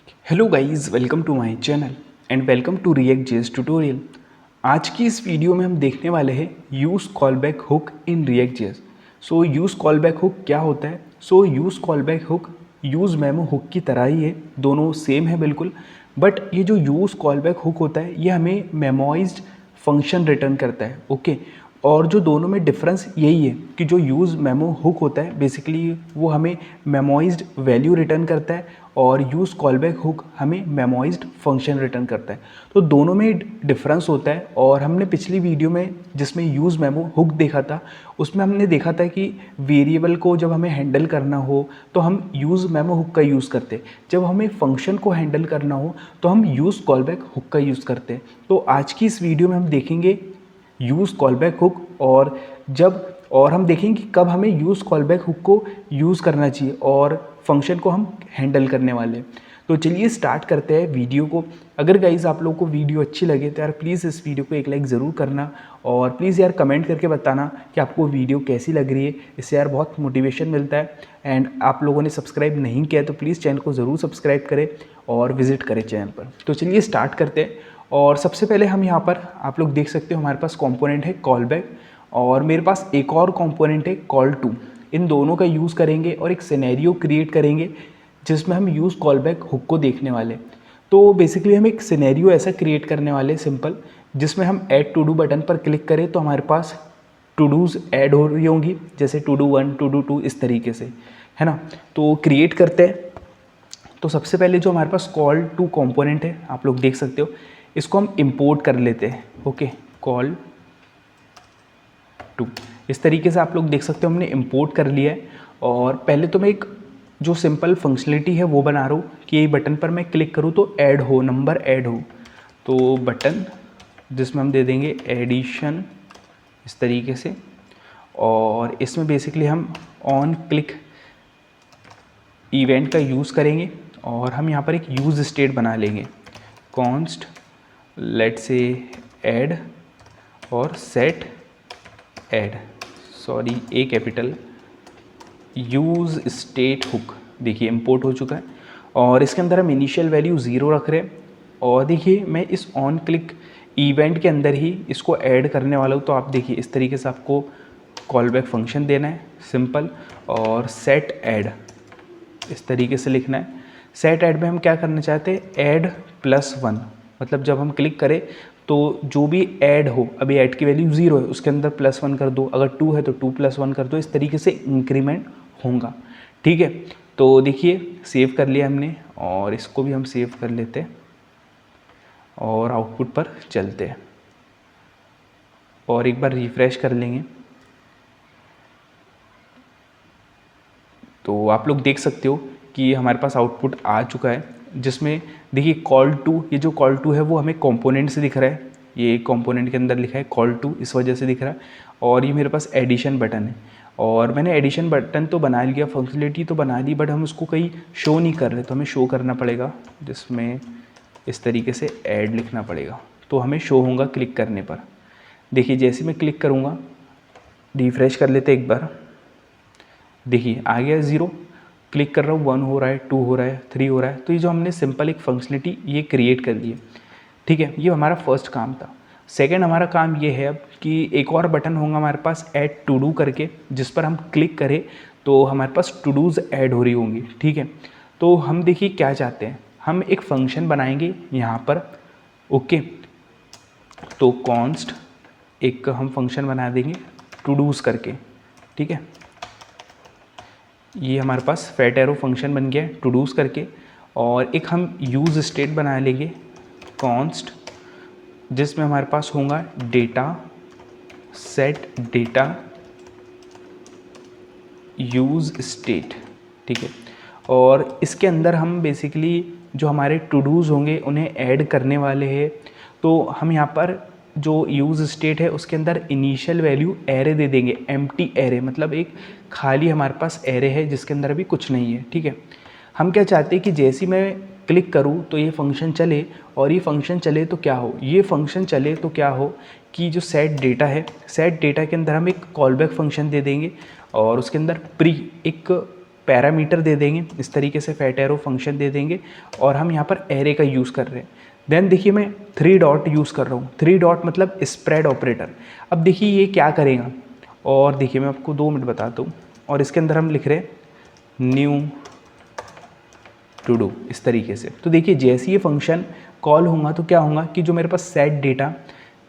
Hello guys, welcome to my channel and welcome to React JS tutorial. आज की इस video में हम देखने वाले हैं use callback hook in React JS. So use callback hook क्या होता है? Use callback hook use memo hook की तरह ही है, दोनों सेम है बिल्कुल। बट ये जो यूज़ कॉलबैक हुक होता है ये हमें मेमोइज्ड फंक्शन रिटर्न करता है। ओके, और जो दोनों में डिफरेंस यही है कि जो यूज़ मेमो हुक होता है बेसिकली वो हमें मेमोइज्ड वैल्यू रिटर्न करता है और यूज़ कॉलबैक हुक हमें मेमोइज्ड फंक्शन रिटर्न करता है। तो दोनों में डिफरेंस होता है। और हमने पिछली वीडियो में जिसमें यूज़ मेमो हुक देखा था उसमें हमने देखा था कि वेरिएबल को जब हमें हैंडल करना हो तो हम यूज़ मेमो हुक का यूज़ करते, जब हमें फंक्शन को हैंडल करना हो तो हम यूज़ कॉलबैक हुक का यूज़ करते। तो आज की इस वीडियो में हम देखेंगे यूज़ कॉलबैक हुक और हम देखेंगे कि कब हमें यूज़ कॉलबैक हुक को यूज़ करना चाहिए और फंक्शन को हम हैंडल करने वाले। तो चलिए स्टार्ट करते हैं वीडियो को। अगर गाइज़ आप लोगों को वीडियो अच्छी लगे तो यार प्लीज़ इस वीडियो को एक लाइक ज़रूर करना और प्लीज़ यार कमेंट करके बताना कि आपको वीडियो कैसी लग रही है। इससे यार बहुत मोटिवेशन मिलता है। एंड आप लोगों ने सब्सक्राइब नहीं किया तो प्लीज़ चैनल को ज़रूर सब्सक्राइब करें और विज़िट करें चैनल पर। तो चलिए स्टार्ट करते हैं। और सबसे पहले हम यहाँ पर आप लोग देख सकते हो हमारे पास कंपोनेंट है कॉलबैक और मेरे पास एक और कंपोनेंट है कॉल टू। इन दोनों का यूज़ करेंगे और एक सिनेरियो क्रिएट करेंगे जिसमें हम यूज़ कॉलबैक हुक को देखने वाले। तो बेसिकली हम एक सिनेरियो ऐसा क्रिएट करने वाले सिंपल, जिसमें हम ऐड टू डू बटन पर क्लिक करें तो हमारे पास टू डूज़ ऐड हो रही होंगी, जैसे टू डू 1 टू डू 2 इस तरीके से, है ना। तो क्रिएट करते हैं। तो सबसे पहले जो हमारे पास कॉल टू कंपोनेंट है आप लोग देख सकते हो, इसको हम इंपोर्ट कर लेते हैं। ओके, कॉल टू इस तरीके से आप लोग देख सकते हो हमने इंपोर्ट कर लिया है। और पहले तो मैं एक जो सिंपल फंक्शनलिटी है वो बना रहा हूँ कि ये बटन पर मैं क्लिक करूँ तो ऐड हो, नंबर ऐड हो। तो बटन जिसमें हम दे देंगे एडिशन इस तरीके से, और इसमें बेसिकली हम ऑन क्लिक इवेंट का यूज़ करेंगे और हम यहाँ पर एक यूज़ स्टेट बना लेंगे, कॉन्स्ट लेट से ऐड और सेट ऐड, सॉरी ए कैपिटल यूज़ स्टेट हुक। देखिए इंपोर्ट हो चुका है और इसके अंदर हम इनिशियल वैल्यू 0 रख रहे हैं। और देखिए मैं इस ऑन क्लिक इवेंट के अंदर ही इसको ऐड करने वाला हूँ। तो आप देखिए इस तरीके से आपको कॉलबैक फंक्शन देना है सिंपल, और सेट ऐड इस तरीके से लिखना है। सेट ऐड में हम क्या करना चाहते हैं, ऐड +1, मतलब जब हम क्लिक करें तो जो भी ऐड हो, अभी ऐड की वैल्यू 0 है उसके अंदर +1 कर दो, अगर 2 है तो 2 + 1 कर दो, इस तरीके से इंक्रीमेंट होगा। ठीक है, तो देखिए सेव कर लिया हमने और इसको भी हम सेव कर लेते हैं और आउटपुट पर चलते हैं और एक बार रिफ्रेश कर लेंगे। तो आप लोग देख सकते हो कि हमारे पास आउटपुट आ चुका है, जिसमें देखिए कॉल टू, ये जो कॉल टू है वो हमें कंपोनेंट से दिख रहा है, ये कंपोनेंट के अंदर लिखा है कॉल टू, इस वजह से दिख रहा है। और ये मेरे पास एडिशन बटन है और मैंने एडिशन बटन तो बना लिया, फंक्शनलिटी तो बना ली, बट हम उसको कहीं शो नहीं कर रहे तो हमें शो करना पड़ेगा, जिसमें इस तरीके से ऐड लिखना पड़ेगा तो हमें शो होगा क्लिक करने पर। देखिए जैसे मैं क्लिक करूँगा, रिफ्रेश कर लेते एक बार, देखिए आ गया 0, क्लिक कर रहा हूँ 1 हो रहा है, 2 हो रहा है, 3 हो रहा है। तो ये जो हमने सिंपल एक फंक्शनलिटी ये क्रिएट कर ली है। ठीक है, ये हमारा फर्स्ट काम था। सेकंड हमारा काम ये है अब कि एक और बटन होगा हमारे पास ऐड टू डू करके, जिस पर हम क्लिक करें तो हमारे पास टू डूज़ ऐड हो रही होंगी। ठीक है, तो हम देखिए क्या चाहते हैं, हम एक फंक्शन बनाएंगे यहाँ पर। ओके, तो कॉन्स्ट एक हम फंक्शन बना देंगे टू डूज़ करके। ठीक है, ये हमारे पास फैट एरो फंक्शन बन गया टू डूज़ करके। और एक हम यूज़ स्टेट बना लेंगे कॉन्स्ट, जिसमें हमारे पास होगा data set data use state. ठीक है, और इसके अंदर हम बेसिकली जो हमारे टू डूज़ होंगे उन्हें ऐड करने वाले हैं। तो हम यहाँ पर जो यूज़ स्टेट है उसके अंदर इनिशियल वैल्यू एरे दे देंगे, एम्प्टी एरे, मतलब एक खाली हमारे पास एरे है जिसके अंदर अभी कुछ नहीं है। ठीक है, हम क्या चाहते हैं कि जैसे ही मैं क्लिक करूँ तो ये फंक्शन चले, और ये फंक्शन चले तो क्या हो, ये फंक्शन चले तो क्या हो कि जो सेट डेटा है, सेट डेटा के अंदर हम एक कॉलबैक फंक्शन दे देंगे और उसके अंदर प्री एक पैरामीटर दे देंगे, इस तरीके से फैट एरो फंक्शन दे देंगे, और हम यहाँ पर एरे का यूज़ कर रहे हैं। देन देखिए मैं 3 डॉट यूज़ कर रहा हूँ। 3 डॉट मतलब स्प्रेड ऑपरेटर। अब देखिए ये क्या करेगा, और देखिए मैं आपको 2 मिनट बताता हूँ। और इसके अंदर हम लिख रहे हैं न्यू टू डू, इस तरीके से। तो देखिए जैसे ये फंक्शन कॉल होगा तो क्या होगा कि जो मेरे पास सेट डेटा,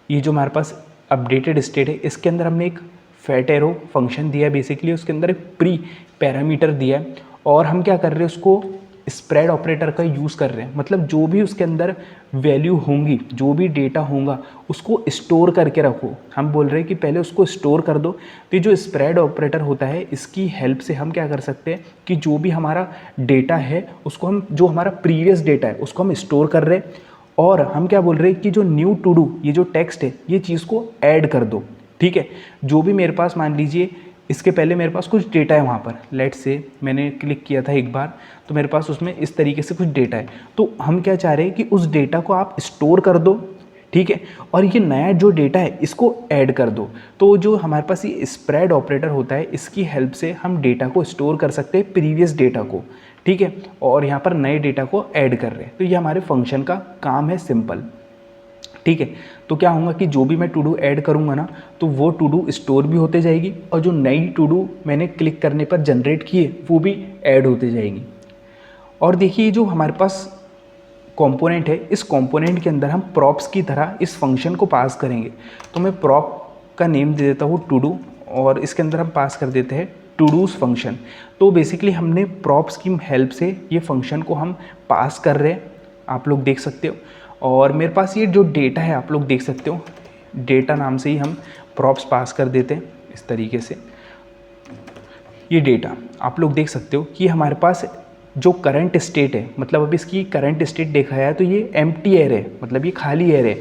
ये जो हमारे पास अपडेटेड स्टेट है, इसके अंदर हमने एक फैट एरो फंक्शन दिया है बेसिकली, उसके अंदर एक प्री पैरामीटर दिया है, और हम क्या कर रहे हैं उसको स्प्रेड ऑपरेटर का यूज़ कर रहे हैं। मतलब जो भी उसके अंदर वैल्यू होंगी, जो भी डेटा होगा उसको स्टोर करके रखो। हम बोल रहे हैं कि पहले उसको स्टोर कर दो। तो ये जो स्प्रेड ऑपरेटर होता है, इसकी हेल्प से हम क्या कर सकते हैं कि जो भी हमारा डेटा है उसको हम, जो हमारा प्रीवियस डेटा है उसको हम स्टोर कर रहे हैं, और हम क्या बोल रहे हैं कि जो न्यू टू डू, ये जो टेक्स्ट है, ये चीज़ को ऐड कर दो। ठीक है, जो भी मेरे पास, मान लीजिए इसके पहले मेरे पास कुछ डेटा है वहाँ पर, लेट से मैंने क्लिक किया था एक बार, तो मेरे पास उसमें इस तरीके से कुछ डेटा है। तो हम क्या चाह रहे हैं कि उस डेटा को आप स्टोर कर दो, ठीक है, और ये नया जो डेटा है इसको ऐड कर दो। तो जो हमारे पास ये स्प्रेड ऑपरेटर होता है, इसकी हेल्प से हम डेटा को स्टोर कर सकते हैं, प्रीवियस डेटा को, ठीक है, और यहाँ पर नए डेटा को ऐड कर रहे हैं। तो ये हमारे फंक्शन का काम है, सिंपल। ठीक है, तो क्या होगा कि जो भी मैं टू डू ऐड करूँगा ना, तो वो टू डू स्टोर भी होते जाएगी, और जो नई टू डू मैंने क्लिक करने पर जनरेट की है वो भी ऐड होते जाएगी। और देखिए जो हमारे पास कंपोनेंट है, इस कंपोनेंट के अंदर हम प्रॉप्स की तरह इस फंक्शन को पास करेंगे। तो मैं प्रॉप का नेम दे देता हूँ टू डू, और इसके अंदर हम पास कर देते हैं टू डूज फंक्शन। तो बेसिकली हमने प्रॉप्स की हेल्प से ये फंक्शन को हम पास कर रहे हैं, आप लोग देख सकते हो। और मेरे पास ये जो डेटा है आप लोग देख सकते हो, डेटा नाम से ही हम प्रॉप्स पास कर देते हैं इस तरीके से। ये डेटा आप लोग देख सकते हो कि हमारे पास जो करंट स्टेट है, मतलब अभी इसकी करंट स्टेट देखा है तो ये एम्प्टी एरे है, मतलब ये खाली एरे है।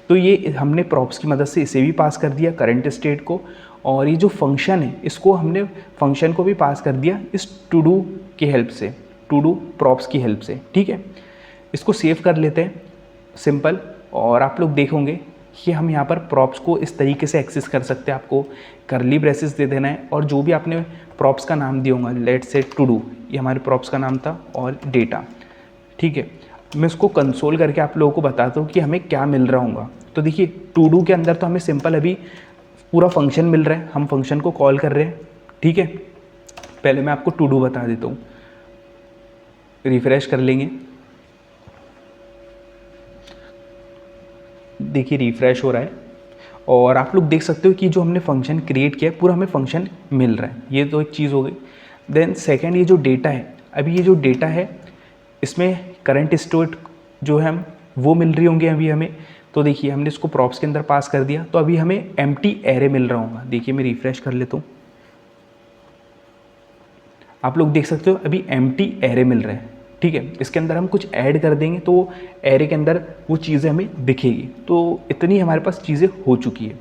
तो ये हमने प्रॉप्स की मदद से इसे भी पास कर दिया करंट स्टेट को, और ये जो फंक्शन है इसको हमने फंक्शन को भी पास कर दिया इस टू डू की हेल्प से, टू डू प्रॉप्स की हेल्प से। ठीक है, इसको सेव कर लेते हैं, सिंपल। और आप लोग देखोगे कि हम यहाँ पर प्रॉप्स को इस तरीके से एक्सेस कर सकते हैं। आपको करली ब्रेसेस दे देना है, और जो भी आपने प्रॉप्स का नाम दिया होगा, लेट से टू डू, ये हमारे प्रॉप्स का नाम था, और डेटा। ठीक है, मैं इसको कंसोल करके आप लोगों को बताता हूँ कि हमें क्या मिल रहा होगा। तो देखिए टू डू के अंदर तो हमें सिंपल अभी पूरा फंक्शन मिल रहा है, हम फंक्शन को कॉल कर रहे हैं। ठीक है, पहले मैं आपको टू डू बता देता हूँ, रिफ्रेश कर लेंगे। देखिए रिफ्रेश हो रहा है, और आप लोग देख सकते हो कि जो हमने फंक्शन क्रिएट किया है पूरा हमें फंक्शन मिल रहा है। ये तो एक चीज़ हो गई। देन सेकंड, ये जो डेटा है, अभी ये जो डेटा है इसमें करंट स्टेट जो है हम वो मिल रही होंगे अभी हमें। तो देखिए हमने इसको प्रॉप्स के अंदर पास कर दिया, तो अभी हमें एम्प्टी एरे मिल रहा होगा। देखिए मैं रिफ्रेश कर लेता हूँ, आप लोग देख सकते हो अभी एम्प्टी एरे मिल रहा है। ठीक है, इसके अंदर हम कुछ ऐड कर देंगे तो एरे के अंदर वो चीज़ें हमें दिखेगी। तो इतनी हमारे पास चीज़ें हो चुकी है।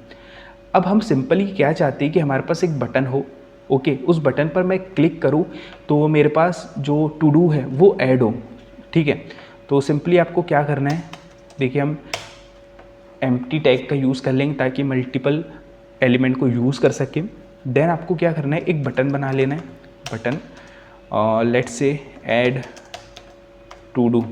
अब हम सिंपली क्या चाहते हैं कि हमारे पास एक बटन हो, ओके, उस बटन पर मैं क्लिक करूँ तो मेरे पास जो टू डू है वो ऐड हो। ठीक है, तो सिंपली आपको क्या करना है, देखिए हम एम्प्टी टैग का यूज़ कर लेंगे ताकि मल्टीपल एलिमेंट को यूज़ कर सकें। देन आपको क्या करना है, एक बटन बना लेना है, बटन लेट्स से add to do.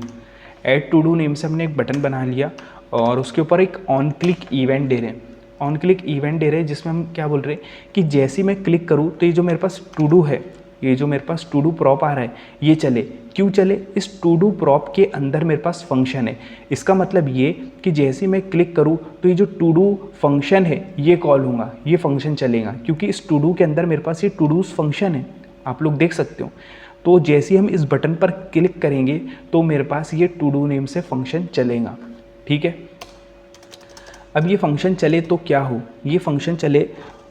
Add to do name से हमने एक बटन बना लिया, और उसके ऊपर एक ऑन क्लिक इवेंट दे रहे हैं। ऑन क्लिक इवेंट दे रहे हैं जिसमें हम क्या बोल रहे हैं कि जैसे ही मैं क्लिक करूँ तो ये जो मेरे पास टू डू है, ये जो मेरे पास टू डू प्रॉप आ रहा है, ये चले। क्यों चले? इस टू डू प्रॉप के अंदर मेरे पास फंक्शन है। इसका मतलब ये कि जैसे ही मैं क्लिक करूँ तो ये जो टू डू फंक्शन है ये कॉल होगा, ये फंक्शन चलेगा, क्योंकि इस टू डू के अंदर मेरे पास ये टू डूज फंक्शन है, आप लोग देख सकते हो। तो जैसे ही हम इस बटन पर क्लिक करेंगे तो मेरे पास ये टू डू नेम से फंक्शन चलेगा। ठीक है, अब ये फंक्शन चले तो क्या हो, ये फंक्शन चले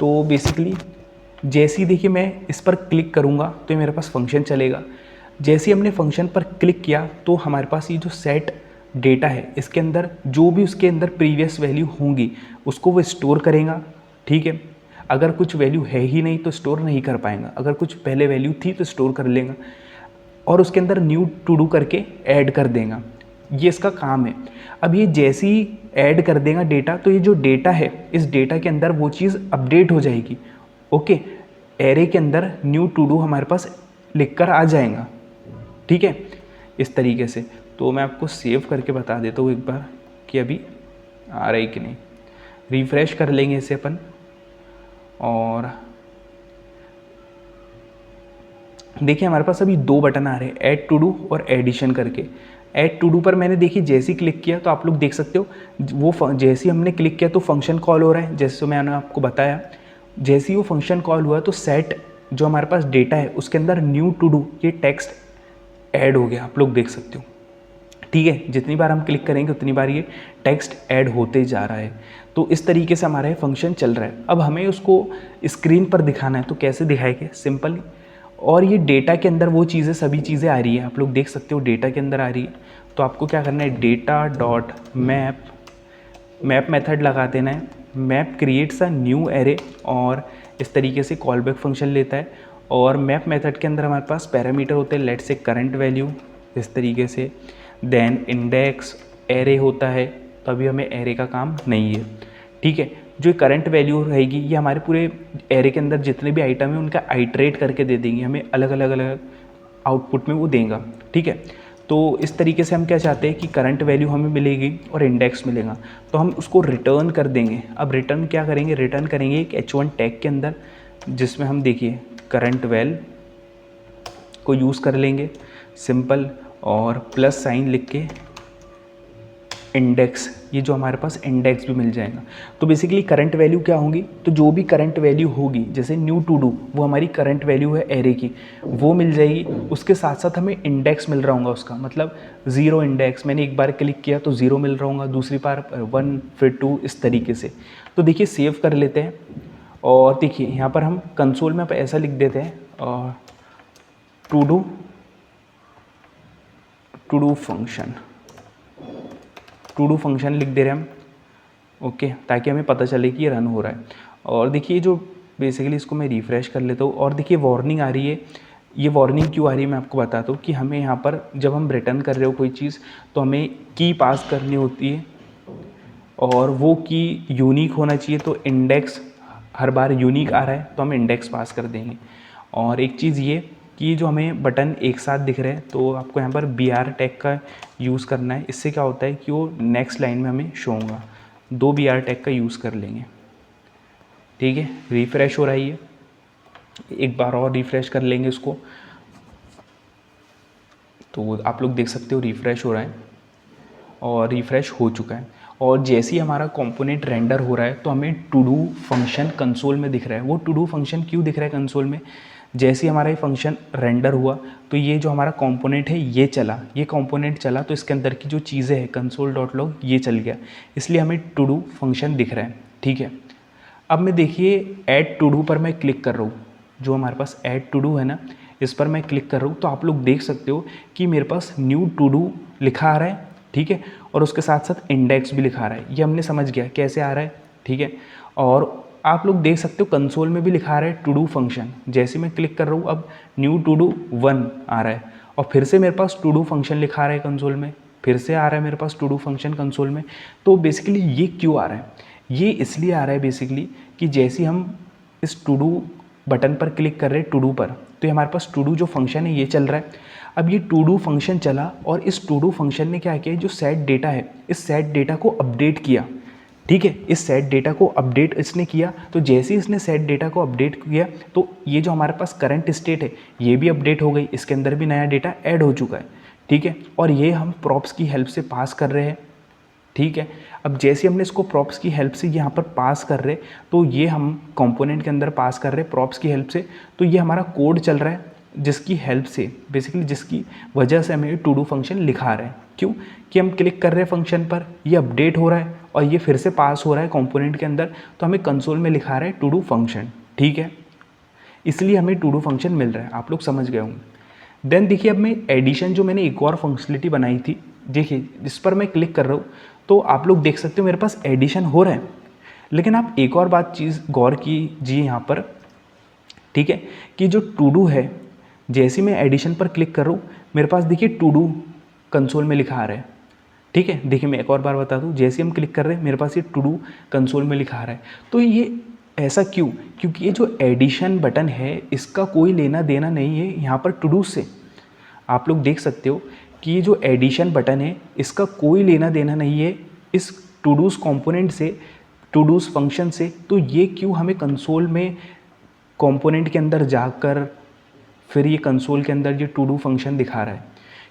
तो बेसिकली जैसे ही देखिए मैं इस पर क्लिक करूँगा तो ये मेरे पास फंक्शन चलेगा। जैसे ही हमने फंक्शन पर क्लिक किया तो हमारे पास ये जो सेट डेटा है इसके अंदर जो भी उसके अंदर प्रीवियस वैल्यू होंगी उसको वो स्टोर करेगा। ठीक है, अगर कुछ वैल्यू है ही नहीं तो स्टोर नहीं कर पाएगा, अगर कुछ पहले वैल्यू थी तो स्टोर कर लेगा, और उसके अंदर न्यू टू डू करके ऐड कर देगा। ये इसका काम है। अब ये जैसे ही ऐड कर देगा डेटा, तो ये जो डेटा है इस डेटा के अंदर वो चीज़ अपडेट हो जाएगी। ओके, एरे के अंदर न्यू टू डू हमारे पास लिखकर आ जाएगा, ठीक है, इस तरीके से। तो मैं आपको सेव करके बता देता हूँ एक बार कि अभी आ रहा है कि नहीं। रिफ़्रेश कर लेंगे इसे अपन, और देखिए हमारे पास अभी 2 बटन आ रहे हैं, ऐड टू डू और एडिशन करके। ऐड टू डू पर मैंने देखिए जैसे ही क्लिक किया तो आप लोग देख सकते हो वो जैसे ही हमने क्लिक किया तो फंक्शन कॉल हो रहा है, जैसे मैंने आपको बताया। जैसे ही वो फंक्शन कॉल हुआ तो सेट जो हमारे पास डेटा है उसके अंदर न्यू टू डू ये टेक्स्ट ऐड हो गया, आप लोग देख सकते हो, ठीक है। जितनी बार हम क्लिक करेंगे उतनी बार ये टेक्स्ट ऐड होते जा रहा है। तो इस तरीके से हमारा ये फंक्शन चल रहा है। अब हमें उसको स्क्रीन पर दिखाना है, तो कैसे दिखाएंगे, सिंपल। और ये डेटा के अंदर वो चीज़ें सभी चीज़ें आ रही है, आप लोग देख सकते हो डेटा के अंदर आ रही है। तो आपको क्या करना है, डेटा डॉट मैप मेथड लगा देना है। Map creates a new array और इस तरीके से कॉल बैक फंक्शन लेता है। और मैप मेथड के अंदर हमारे पास पैरामीटर होते हैं, लेट से करंट वैल्यू, इस तरीके से। देन इंडेक्स एरे होता है, तो अभी हमें एरे का काम नहीं है, ठीक है। जो करंट वैल्यू रहेगी ये हमारे पूरे एरे के अंदर जितने भी आइटम है उनका आइट्रेट करके दे देंगे, हमें अलग अलग आउटपुट में वो देगा, ठीक है। तो इस तरीके से हम क्या चाहते हैं कि करंट वैल्यू हमें मिलेगी और इंडेक्स मिलेगा, तो हम उसको रिटर्न कर देंगे। अब रिटर्न क्या करेंगे, रिटर्न करेंगे एक h1 टैग के अंदर, जिसमें हम देखिए करंट वैल को यूज़ कर लेंगे, सिंपल, और प्लस साइन लिख के इंडेक्स, ये जो हमारे पास इंडेक्स भी मिल जाएगा। तो बेसिकली करंट वैल्यू क्या होंगी, तो जो भी करंट वैल्यू होगी, जैसे न्यू टू डू वो हमारी करंट वैल्यू है एरे की, वो मिल जाएगी। उसके साथ साथ हमें इंडेक्स मिल रहा होगा उसका, मतलब 0 इंडेक्स, मैंने एक बार क्लिक किया तो 0 मिल रहा होगा, दूसरी बार 1, फिर 2, इस तरीके से। तो देखिए सेव कर लेते हैं, और देखिए यहाँ पर हम कंसोल में ऐसा लिख देते हैं, और टू डू फंक्शन लिख दे रहे हैं हम, ओके, ताकि हमें पता चले कि ये रन हो रहा है। और देखिए जो बेसिकली इसको मैं रिफ़्रेश कर लेता हूँ, और देखिए वार्निंग आ रही है। ये वार्निंग क्यों आ रही है मैं आपको बताता हूँ, कि हमें यहाँ पर जब हम रिटर्न कर रहे हो कोई चीज़ तो हमें की पास करनी होती है, और वो की यूनिक होना चाहिए। तो इंडेक्स हर बार यूनिक आ रहा है तो हम इंडेक्स पास कर देंगे। और एक चीज़ ये कि जो हमें बटन एक साथ दिख रहे हैं, तो आपको यहाँ पर BR टैग का यूज़ करना है। इससे क्या होता है कि वो नेक्स्ट लाइन में हमें शो होगा। 2 BR टैग का यूज़ कर लेंगे, ठीक है। रिफ़्रेश हो रहा है ये, एक बार और रिफ़्रेश कर लेंगे इसको, तो आप लोग देख सकते हो रिफ़्रेश हो रहा है, और रिफ़्रेश हो चुका है। और जैसे ही हमारा कंपोनेंट रेंडर हो रहा है तो हमें टू डू फंक्शन कंसोल में दिख रहा है। वो टू डू फंक्शन क्यों दिख रहा है कंसोल में, जैसे ही हमारा ये फंक्शन रेंडर हुआ तो ये जो हमारा कंपोनेंट है ये चला, ये कंपोनेंट चला, तो इसके अंदर की जो चीज़ें हैं console.log ये चल गया, इसलिए हमें टू डू फंक्शन दिख रहा है, ठीक है। अब मैं देखिए ऐड टू डू पर मैं क्लिक कर रहा हूँ, जो हमारे पास ऐड टू डू है ना, इस पर मैं क्लिक कर रहा हूँ, तो आप लोग देख सकते हो कि मेरे पास न्यू टू डू लिखा आ रहा है, ठीक है, और उसके साथ साथ इंडेक्स भी लिखा आ रहा है। ये हमने समझ गया कैसे आ रहा है, ठीक है। और आप लोग देख सकते हो कंसोल में भी लिखा आ रहा है टू डू फंक्शन। जैसे मैं क्लिक कर रहा हूँ अब न्यू टू डू 1 आ रहा है, और फिर से मेरे पास टू डू फंक्शन लिखा आ रहा है कंसोल में, फिर से आ रहा है मेरे पास टू डू फंक्शन कंसोल में। तो बेसिकली ये क्यों आ रहा है, ये इसलिए आ रहा है बेसिकली कि जैसे हम इस टू डू बटन पर क्लिक कर रहे हैं टू डू पर, तो ये हमारे पास टू डू जो फंक्शन है ये चल रहा है। अब ये टू डू फंक्शन चला, और इस टू डू फंक्शन ने क्या किया, जो सेट डेटा है इस सेट डेटा को अपडेट किया, ठीक है। इस सेट डेटा को अपडेट इसने किया, तो जैसे ही इसने सेट डेटा को अपडेट किया तो ये जो हमारे पास करंट स्टेट है ये भी अपडेट हो गई, इसके अंदर भी नया डेटा ऐड हो चुका है, ठीक है। और ये हम प्रॉप्स की हेल्प से पास कर रहे हैं, ठीक है। अब जैसे हमने इसको प्रॉप्स की हेल्प से यहाँ पर पास कर रहे, तो ये हम कंपोनेंट के अंदर पास कर रहे प्रॉप्स की हेल्प से, तो ये हमारा कोड चल रहा है जिसकी हेल्प से, बेसिकली जिसकी वजह से हमें टू डू फंक्शन लिखा रहे हैं। क्यों, कि हम क्लिक कर रहे हैं फंक्शन पर, ये अपडेट हो रहा है और ये फिर से पास हो रहा है कंपोनेंट के अंदर, तो हमें कंसोल में लिखा रहा है टू डू फंक्शन, ठीक है। इसलिए हमें टू डू फंक्शन मिल रहा है, आप लोग समझ गए होंगे। देन देखिए अब मैं एडिशन जो मैंने एक और फंक्शनलिटी बनाई थी, देखिए जिस पर मैं क्लिक कर रहा हूँ तो आप लोग देख सकते हो मेरे पास एडिशन हो रहा है। लेकिन आप एक और बात चीज़ गौर कीजिए यहाँ पर, ठीक है, कि जो टू डू है, जैसे मैं एडिशन पर क्लिक कर रहा हूँ मेरे पास देखिए टू डू कंसोल में लिखा आ रहा है, ठीक है। देखिए मैं एक और बार बता दूँ, जैसे हम क्लिक कर रहे हैं मेरे पास ये टू डू कंसोल में लिखा आ रहा है। तो ये ऐसा क्यों? क्योंकि ये जो एडिशन बटन है इसका कोई लेना देना नहीं है यहाँ पर टू डू से। आप लोग देख सकते हो कि ये जो एडिशन बटन है इसका कोई लेना देना नहीं है इस टू डूज कंपोनेंट से, टू डूज फंक्शन से। तो ये क्यों हमें कंसोल में कंपोनेंट के अंदर जाकर फिर ये कंसोल के अंदर ये टू डू फंक्शन दिखा रहा है?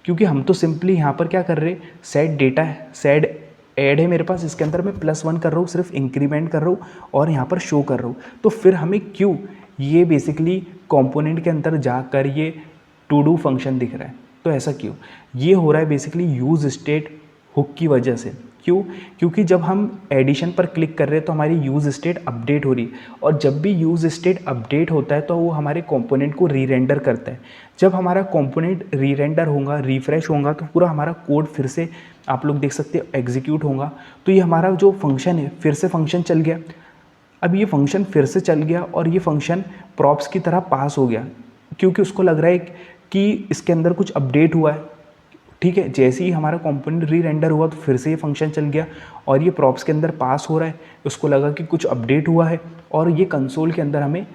क्योंकि हम तो सिंपली यहाँ पर क्या कर रहे हैं, सेट डेटा है, सेट ऐड है मेरे पास, इसके अंदर मैं +1 कर रहा हूँ, सिर्फ इंक्रीमेंट कर रहा हूँ और यहाँ पर शो कर रहा हूँ। तो फिर हमें क्यों ये बेसिकली कंपोनेंट के अंदर जाकर ये टू डू फंक्शन दिख रहा है? तो ऐसा क्यों? ये हो रहा है बेसिकली यूज स्टेट हुक की वजह से। क्यों? क्योंकि जब हम एडिशन पर क्लिक कर रहे हैं तो हमारी यूज स्टेट अपडेट हो रही है, और जब भी यूज स्टेट अपडेट होता है तो वो हमारे कंपोनेंट को रीरेंडर करता है। जब हमारा कंपोनेंट रीरेंडर होगा, रिफ्रेश होगा, तो पूरा हमारा कोड फिर से आप लोग देख सकते हो एग्जीक्यूट होगा। तो ये हमारा जो फंक्शन है फिर से फंक्शन चल गया। अब ये फंक्शन फिर से चल गया और ये फंक्शन प्रॉप्स की तरह पास हो गया, क्योंकि उसको लग रहा है कि इसके अंदर कुछ अपडेट हुआ है। ठीक है, जैसे ही हमारा कंपोनेंट री रेंडर हुआ तो फिर से ये फंक्शन चल गया और ये प्रॉप्स के अंदर पास हो रहा है। उसको लगा कि कुछ अपडेट हुआ है और ये कंसोल के अंदर हमें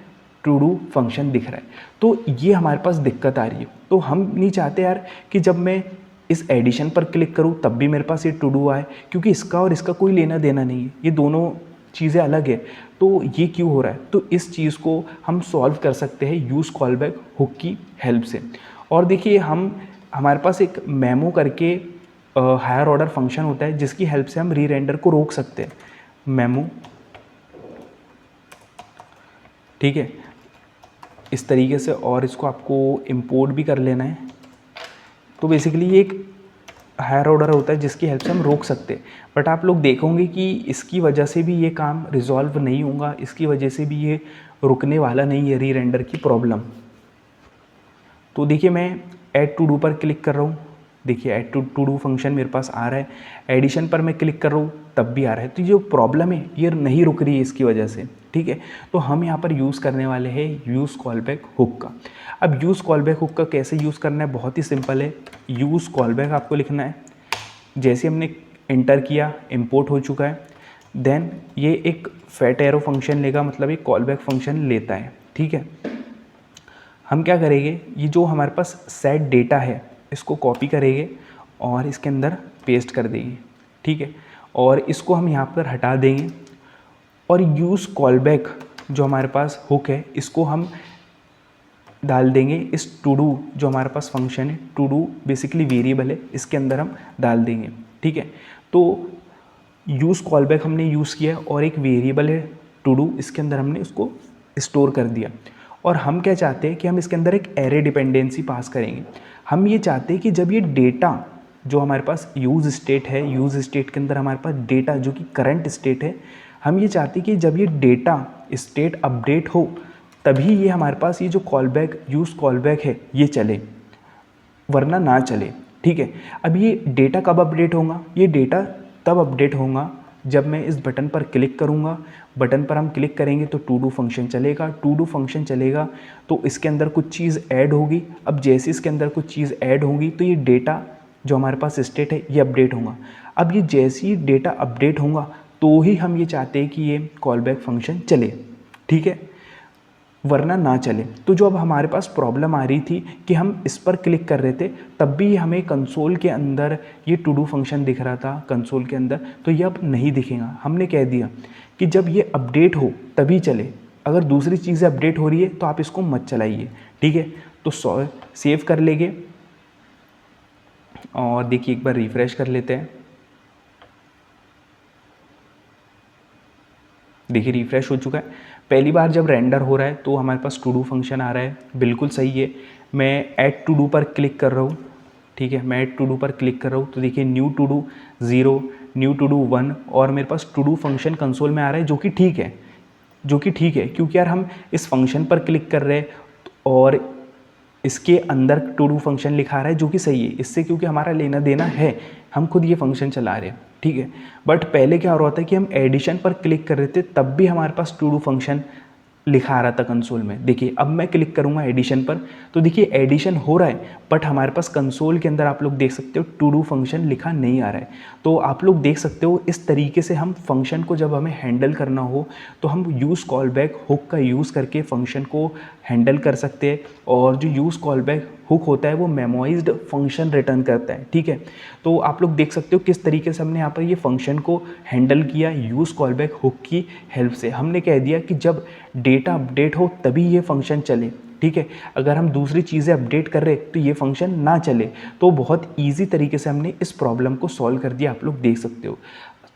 टू डू फंक्शन दिख रहा है। तो ये हमारे पास दिक्कत आ रही है। तो हम नहीं चाहते यार कि जब मैं इस एडिशन पर क्लिक करूँ तब भी मेरे पास ये टू डू आए, क्योंकि इसका और इसका कोई लेना देना नहीं है, ये दोनों चीज़ें अलग है। तो ये क्यों हो रहा है? तो इस चीज़ को हम सॉल्व कर सकते हैं यूज़ कॉलबैक हुक की हेल्प से। और देखिए हमारे पास एक मेमो करके हायर ऑर्डर फंक्शन होता है जिसकी हेल्प से हम री रेंडर को रोक सकते हैं। मेमो, ठीक है, इस तरीके से, और इसको आपको इंपोर्ट भी कर लेना है। तो बेसिकली ये एक हायर ऑर्डर होता है जिसकी हेल्प से हम रोक सकते हैं। बट आप लोग देखोगे कि इसकी वजह से भी ये काम रिजॉल्व नहीं होगा, इसकी वजह से भी ये रुकने वाला नहीं है री रेंडर की प्रॉब्लम। तो देखिए मैं ऐड टू डू पर क्लिक कर रहा हूँ, देखिए ऐड टू डू फंक्शन मेरे पास आ रहा है। एडिशन पर मैं क्लिक कर रहा हूँ तब भी आ रहा है। तो जो प्रॉब्लम है ये नहीं रुक रही है इसकी वजह से। ठीक है, तो हम यहाँ पर यूज़ करने वाले हैं यूज़ कॉलबैक हुक का। अब यूज़ कॉलबैक हुक का कैसे यूज़ करना है, बहुत ही सिंपल है। यूज़ कॉलबैक आपको लिखना है, जैसे हमने इंटर किया इंपोर्ट हो चुका है। देन ये एक फैट एरो फंक्शन लेगा, मतलब एक कॉलबैक फंक्शन लेता है। ठीक है, हम क्या करेंगे, ये जो हमारे पास सेट डेटा है इसको कॉपी करेंगे और इसके अंदर पेस्ट कर देंगे। ठीक है, और इसको हम यहाँ पर हटा देंगे और यूज़ कॉलबैक जो हमारे पास हुक है इसको हम डाल देंगे इस टू डू जो हमारे पास फंक्शन है। टू डू बेसिकली वेरिएबल है, इसके अंदर हम डाल देंगे। ठीक है, तो यूज़ कॉलबैक हमने यूज़ किया और एक वेरिएबल है टू डू, इसके अंदर हमने उसको स्टोर कर दिया। और हम क्या चाहते हैं कि हम इसके अंदर एक एरे डिपेंडेंसी पास करेंगे। हम ये चाहते हैं कि जब ये डेटा जो हमारे पास यूज़ स्टेट है, यूज़ स्टेट के अंदर हमारे पास डेटा जो कि करंट स्टेट है, हम ये चाहते हैं कि जब ये डेटा स्टेट अपडेट हो तभी ये हमारे पास ये जो कॉलबैक यूज़ कॉलबैक है ये चले, वरना ना चले। ठीक है, अब ये डेटा कब अपडेट होगा? ये डेटा तब अपडेट होगा जब मैं इस बटन पर क्लिक करूँगा। बटन पर हम क्लिक करेंगे तो टू डू फंक्शन चलेगा। टू डू फंक्शन चलेगा तो इसके अंदर कुछ चीज़ ऐड होगी। अब जैसे इसके अंदर कुछ चीज़ ऐड होगी तो ये डेटा जो हमारे पास स्टेट है ये अपडेट होगा। अब ये जैसे ही डेटा अपडेट होगा तो ही हम ये चाहते हैं कि ये कॉलबैक फंक्शन चले। ठीक है, वरना ना चले। तो जो अब हमारे पास प्रॉब्लम आ रही थी कि हम इस पर क्लिक कर रहे थे तब भी हमें कंसोल के अंदर ये टू डू फंक्शन दिख रहा था कंसोल के अंदर, तो ये अब नहीं दिखेगा। हमने कह दिया कि जब ये अपडेट हो तभी चले, अगर दूसरी चीज़ें अपडेट हो रही है तो आप इसको मत चलाइए। ठीक है, तो सेव कर लेंगे और देखिए एक बार रिफ्रेश कर लेते हैं। देखिए रिफ्रेश हो चुका है। पहली बार जब रेंडर हो रहा है तो हमारे पास टू डू फंक्शन आ रहा है, बिल्कुल सही है। मैं ऐड टू डू पर क्लिक कर रहा हूँ। ठीक है, मैं ऐड टू डू पर क्लिक कर रहा हूँ तो देखिए new to do 0, new to do 1 और मेरे पास टू डू फंक्शन कंसोल में आ रहा है, जो कि ठीक है, क्योंकि यार हम इस फंक्शन पर क्लिक कर रहे हैं और इसके अंदर टू डू फंक्शन लिखा रहा है, जो कि सही है इससे, क्योंकि हमारा लेना देना है, हम खुद ये फंक्शन चला रहे हैं। ठीक है, बट पहले क्या हो रहा था कि हम एडिशन पर क्लिक कर रहे थे तब भी हमारे पास टू डू फंक्शन लिखा आ रहा था कंसोल में। देखिए अब मैं क्लिक करूँगा एडिशन पर, तो देखिए एडिशन हो रहा है, बट हमारे पास कंसोल के अंदर आप लोग देख सकते हो टू डू फंक्शन लिखा नहीं आ रहा है। तो आप लोग देख सकते हो इस तरीके से हम फंक्शन को जब हमें हैंडल करना हो तो हम यूज़ कॉल बैक हुक का यूज़ करके फंक्शन को हैंडल कर सकते हैं। और जो यूज़ कॉल बैक हुक होता है वो मेमोइज्ड फंक्शन रिटर्न करता है, ठीक है। तो आप लोग देख सकते हो किस तरीके से हमने यहाँ पर ये फंक्शन को हैंडल किया यूज़ कॉल बैक हुक की हेल्प से। हमने कह दिया कि जब डेटा अपडेट हो तभी ये फंक्शन चले, ठीक है। अगर हम दूसरी चीज़ें अपडेट कर रहे तो ये फंक्शन ना चले। तो बहुत ईजी तरीके से हमने इस प्रॉब्लम को सॉल्व कर दिया, आप लोग देख सकते हो।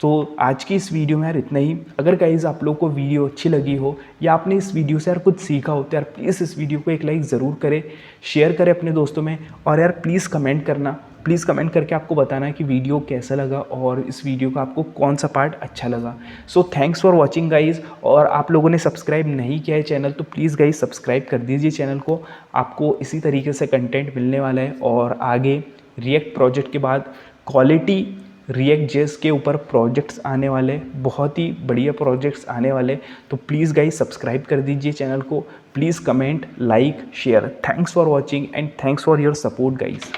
तो आज की इस वीडियो में यार इतना ही। अगर गाइज़ आप लोग को वीडियो अच्छी लगी हो या आपने इस वीडियो से यार कुछ सीखा हो तो यार प्लीज़ इस वीडियो को एक लाइक ज़रूर करें, शेयर करें अपने दोस्तों में। और यार प्लीज़ कमेंट करना, प्लीज़ कमेंट करके आपको बताना है कि वीडियो कैसा लगा और इस वीडियो का आपको कौन सा पार्ट अच्छा लगा। So thanks for watching guys. और आप लोगों ने सब्सक्राइब नहीं किया है चैनल तो प्लीज़ गाइज़ सब्सक्राइब कर दीजिए चैनल को। आपको इसी तरीके से कंटेंट मिलने वाला है। और आगे रिएक्ट प्रोजेक्ट के बाद क्वालिटी रिएक्ट जेएस के ऊपर प्रोजेक्ट्स आने वाले, बहुत ही बढ़िया प्रोजेक्ट्स आने वाले। तो प्लीज़ गाइस सब्सक्राइब कर दीजिए चैनल को, please comment, like, share. Thanks for watching and thanks for your support guys.